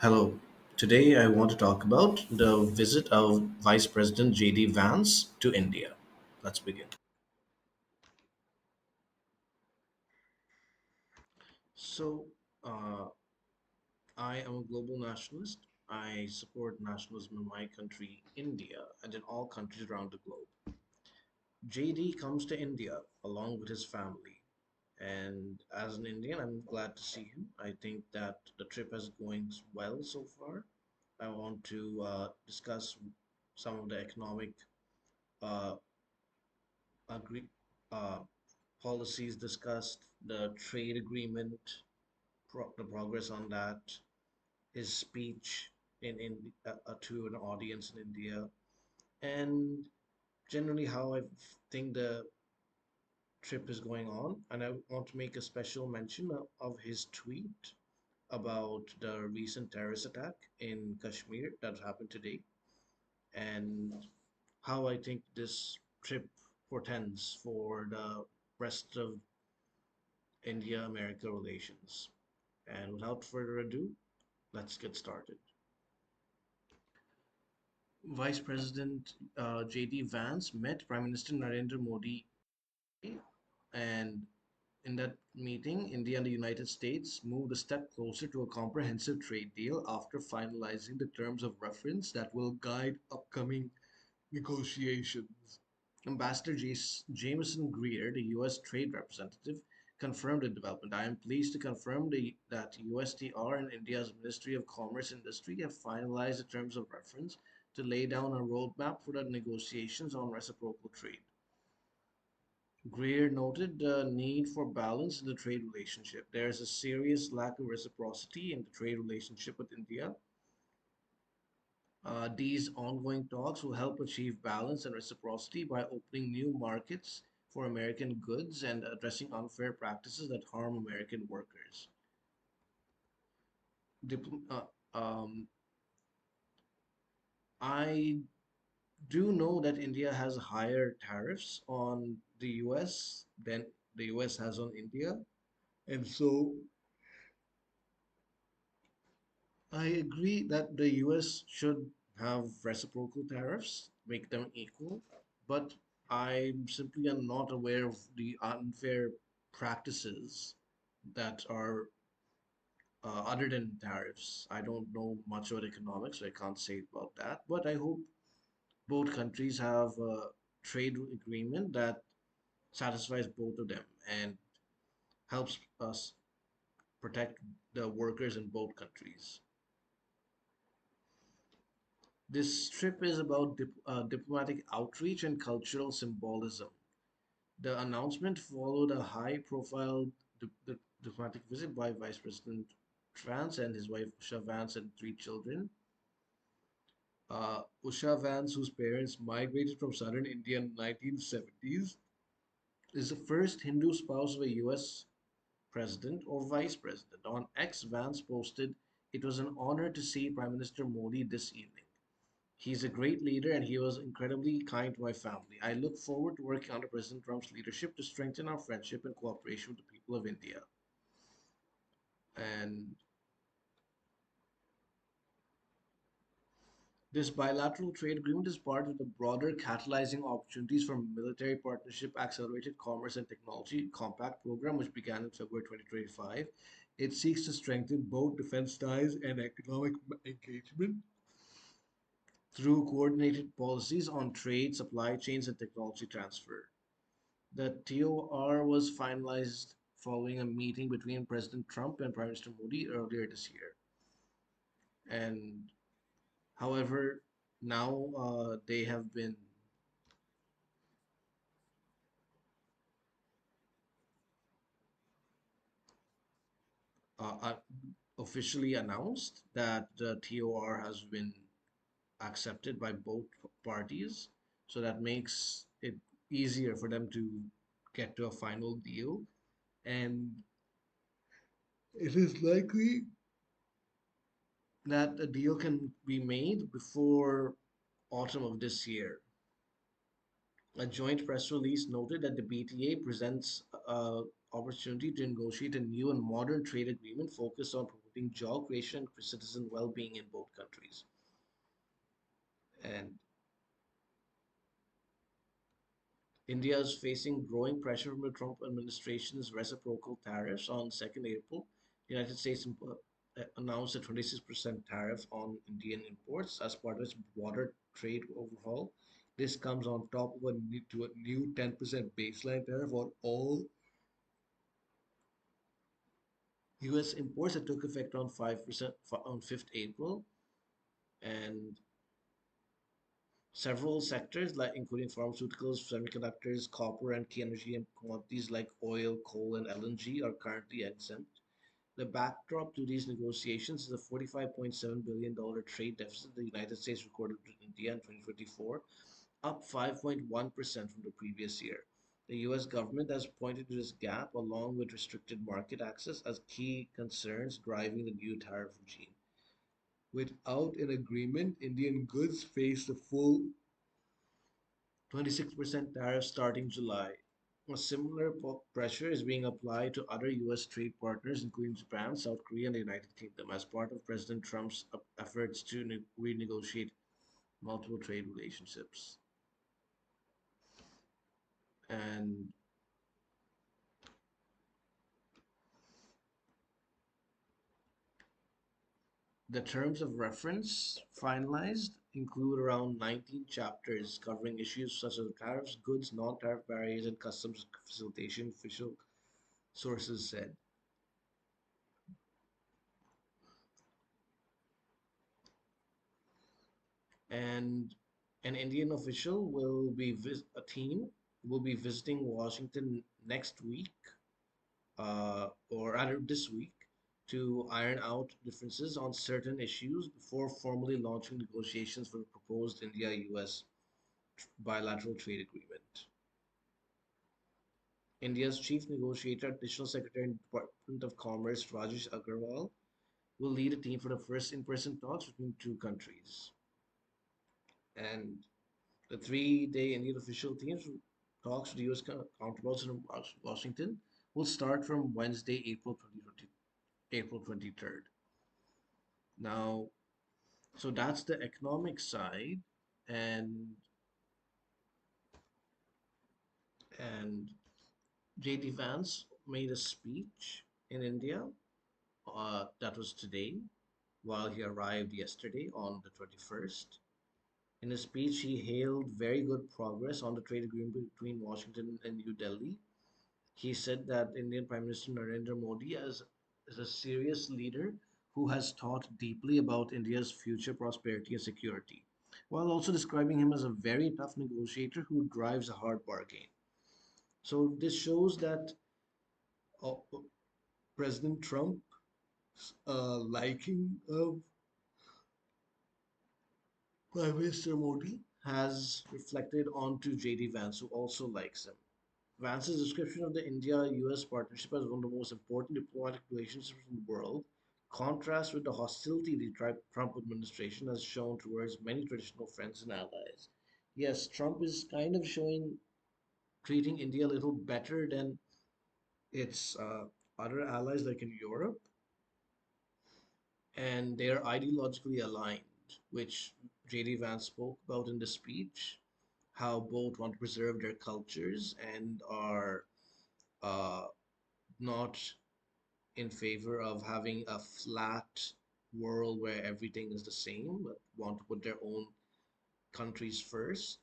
Hello. Today I want to talk about the visit of Vice President JD Vance to India. Let's begin. So, uh, I am a global nationalist. I support nationalism in my country, India, and in all countries around the globe. JD comes to India along with his family. And as an Indian, I'm glad to see him. I think that the trip is going well so far. I want to discuss some of the economic uh, agree, uh, policies discussed, the trade agreement, the progress on that, his speech to an audience in India, and generally how I think the trip is going on. And I want to make a special mention of his tweet about the recent terrorist attack in Kashmir that happened today, and how I think this trip portends for the rest of India America relations. And without further ado, let's get started. Vice President J.D. Vance met Prime Minister Narendra Modi, and in that meeting, India and the United States moved a step closer to a comprehensive trade deal after finalizing the terms of reference that will guide upcoming negotiations. Ambassador Jameson Greer, the U.S. Trade Representative, confirmed the development. I am pleased to confirm that USTR and India's Ministry of Commerce and Industry have finalized the terms of reference to lay down a roadmap for the negotiations on reciprocal trade. Greer noted the need for balance in the trade relationship. There is a serious lack of reciprocity in the trade relationship with India. These ongoing talks will help achieve balance and reciprocity by opening new markets for American goods and addressing unfair practices that harm American workers. Dipl- uh, um, I do know that India has higher tariffs on the US than the US has on India. And so I agree that the US should have reciprocal tariffs, make them equal, but I simply am not aware of the unfair practices that are other than tariffs. I don't know much about economics, so I can't say about that, but I hope both countries have a trade agreement that satisfies both of them and helps us protect the workers in both countries. This trip is about diplomatic outreach and cultural symbolism. The announcement followed a high-profile diplomatic visit by Vice President Vance and his wife Usha Vance and three children. Usha Vance, whose parents migrated from southern India in the 1970s, is the first Hindu spouse of a U.S. president or vice president. On X, Vance posted, "It was an honor to see Prime Minister Modi this evening. He's a great leader and he was incredibly kind to my family. I look forward to working under President Trump's leadership to strengthen our friendship and cooperation with the people of India." And this bilateral trade agreement is part of the broader Catalyzing Opportunities for Military Partnership, Accelerated Commerce and Technology Compact program, which began in February 2025. It seeks to strengthen both defense ties and economic engagement through coordinated policies on trade, supply chains, and technology transfer. The TOR was finalized following a meeting between President Trump and Prime Minister Modi earlier this year. And however, now they have been uh, uh, officially announced that the TOR has been accepted by both parties. So that makes it easier for them to get to a final deal. And it is likely that a deal can be made before autumn of this year. A joint press release noted that the BTA presents an opportunity to negotiate a new and modern trade agreement focused on promoting job creation and citizen well-being in both countries. And India is facing growing pressure from the Trump administration's reciprocal tariffs. On 2nd April, the United States announced a 26% tariff on Indian imports as part of its broader trade overhaul. This comes on top of a new 10% baseline tariff on all U.S. imports that took effect on 5% on 5th April, and several sectors, like including pharmaceuticals, semiconductors, copper, and key energy and commodities like oil, coal, and LNG, are currently exempt. The backdrop to these negotiations is a $45.7 billion trade deficit the United States recorded with India in 2024, up 5.1% from the previous year. The US government has pointed to this gap along with restricted market access as key concerns driving the new tariff regime. Without an agreement, Indian goods face the full 26% tariff starting July. A similar pressure is being applied to other U.S. trade partners, including Japan, South Korea, and the United Kingdom, as part of President Trump's efforts to renegotiate multiple trade relationships. And the terms of reference finalized include around 19 chapters covering issues such as tariffs, goods, non tariff barriers, and customs facilitation, official sources said. And an Indian official will be a team will be visiting Washington next week, or rather this week, to iron out differences on certain issues before formally launching negotiations for the proposed India-US bilateral trade agreement. India's chief negotiator, Additional Secretary in the Department of Commerce, Rajesh Agrawal, will lead a team for the first in-person talks between two countries. And the 3-day Indian official teams talks with U.S. counterparts in Washington will start from Wednesday, April 23rd. Now, so that's the economic side, and and J.D. Vance made a speech in India. That was today, while he arrived yesterday on the 21st. In his speech, he hailed very good progress on the trade agreement between Washington and New Delhi. He said that Indian Prime Minister Narendra Modi is a serious leader who has thought deeply about India's future prosperity and security, while also describing him as a very tough negotiator who drives a hard bargain. So this shows that uh, President Trump's liking of Prime Minister Modi has reflected onto JD Vance, who also likes him. Vance's description of the India-US partnership as one of the most important diplomatic relationships in the world contrasts with the hostility the Trump administration has shown towards many traditional friends and allies. Yes, Trump is kind of treating India a little better than its other allies, like in Europe, and they are ideologically aligned, which J.D. Vance spoke about in the speech, how both want to preserve their cultures and are uh, not in favor of having a flat world where everything is the same, but want to put their own countries first.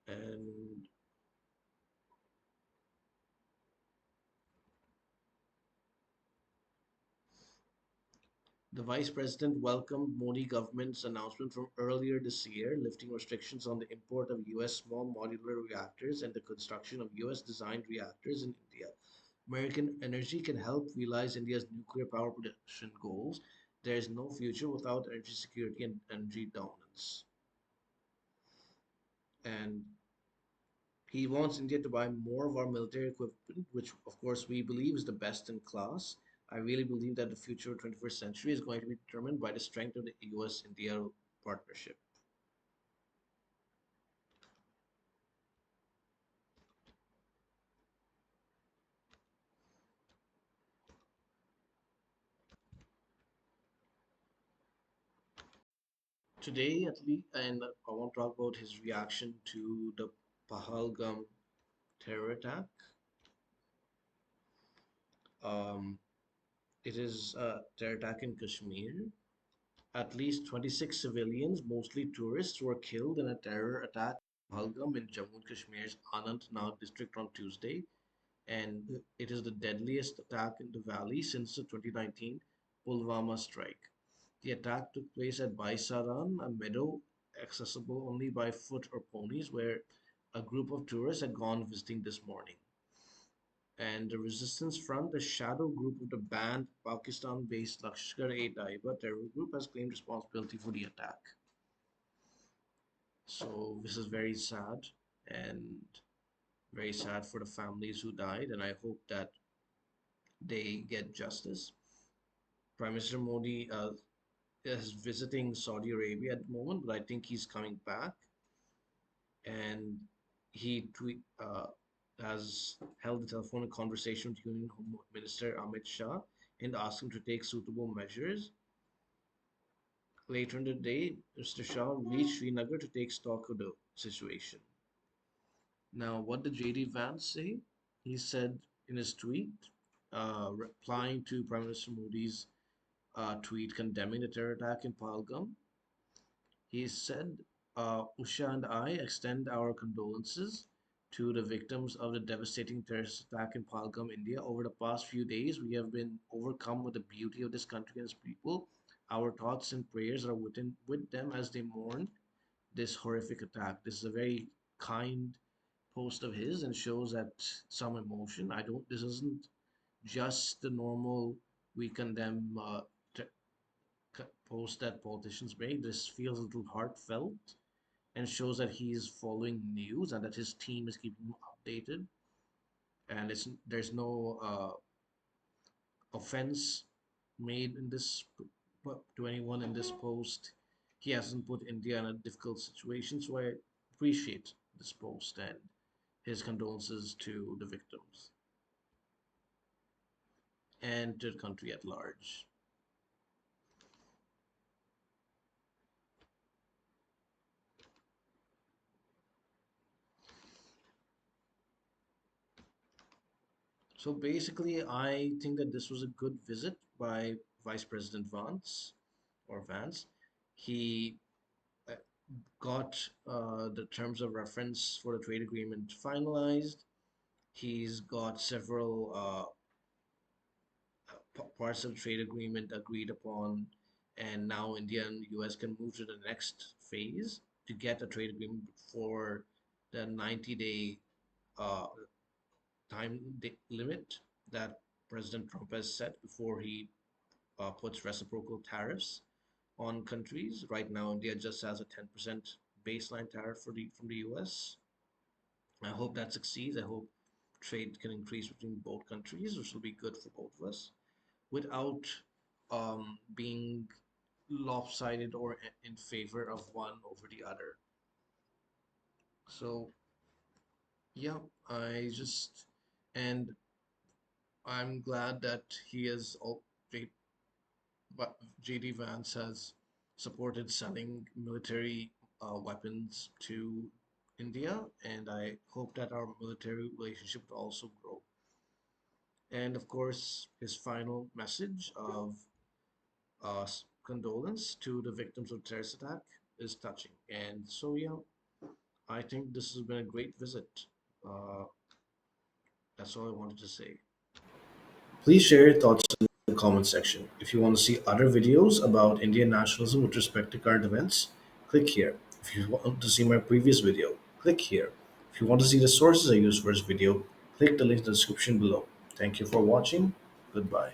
And the vice president welcomed Modi government's announcement from earlier this year, lifting restrictions on the import of U.S. small modular reactors and the construction of U.S. designed reactors in India. American energy can help realize India's nuclear power production goals. There is no future without energy security and energy dominance. And he wants India to buy more of our military equipment, which of course we believe is the best in class. I really believe that the future of the 21st century is going to be determined by the strength of the US India partnership. Today, at least, and I want to talk about his reaction to the Pahalgam terror attack. Um, it is a terror attack in Kashmir. At least 26 civilians, mostly tourists, were killed in a terror attack in Pahalgam in Jammu and Kashmir's Anantnag district on Tuesday, and it is the deadliest attack in the valley since the 2019 Pulwama strike. The attack took place at Baisaran, a meadow accessible only by foot or ponies, where a group of tourists had gone visiting this morning. And the Resistance Front, a shadow group of the banned Pakistan-based Lashkar-e-Taiba terror group, has claimed responsibility for the attack. So this is very sad and very sad for the families who died, and I hope that they get justice. Prime Minister Modi is visiting Saudi Arabia at the moment, but I think he's coming back, and has held a telephonic conversation with Union Home Minister Amit Shah and asked him to take suitable measures. Later in the day, Mr. Shah reached Srinagar to take stock of the situation. Now, what did JD Vance say? He said in his tweet, replying to Prime Minister Modi's tweet condemning the terror attack in Pahalgam, he said, Usha and I extend our condolences to the victims of the devastating terrorist attack in Pahalgam, India. Over the past few days, we have been overcome with the beauty of this country and its people. Our thoughts and prayers are with them as they mourn this horrific attack. This is a very kind post of his and shows that some emotion. This isn't just the normal we condemn post that politicians make. This feels a little heartfelt and shows that he's following news and that his team is keeping him updated. And there's no offense made in this to anyone in this post. He hasn't put India in a difficult situation, so I appreciate this post and his condolences to the victims and to the country at large. So basically, I think that this was a good visit by Vice President Vance. He uh, got the terms of reference for the trade agreement finalized. He's got several parts of the trade agreement agreed upon, and now India and US can move to the next phase to get a trade agreement for the 90-day uh, limit that President Trump has set before he puts reciprocal tariffs on countries. Right now, India just has a 10% baseline tariff from the US. I hope that succeeds. I hope trade can increase between both countries, which will be good for both of us, without being lopsided or in favor of one over the other. So yeah, I just and I'm glad that he has all JD Vance has supported selling military weapons to India, and I hope that our military relationship will also grow. And of course, his final message of condolence to the victims of terrorist attack is touching. And so, yeah, I think this has been a great visit. Uh, that's all I wanted to say. Please share your thoughts in the comment section. If you want to see other videos about Indian nationalism with respect to current events, click here. If you want to see my previous video, click here. If you want to see the sources I used for this video, click the link in the description below. Thank you for watching. Goodbye.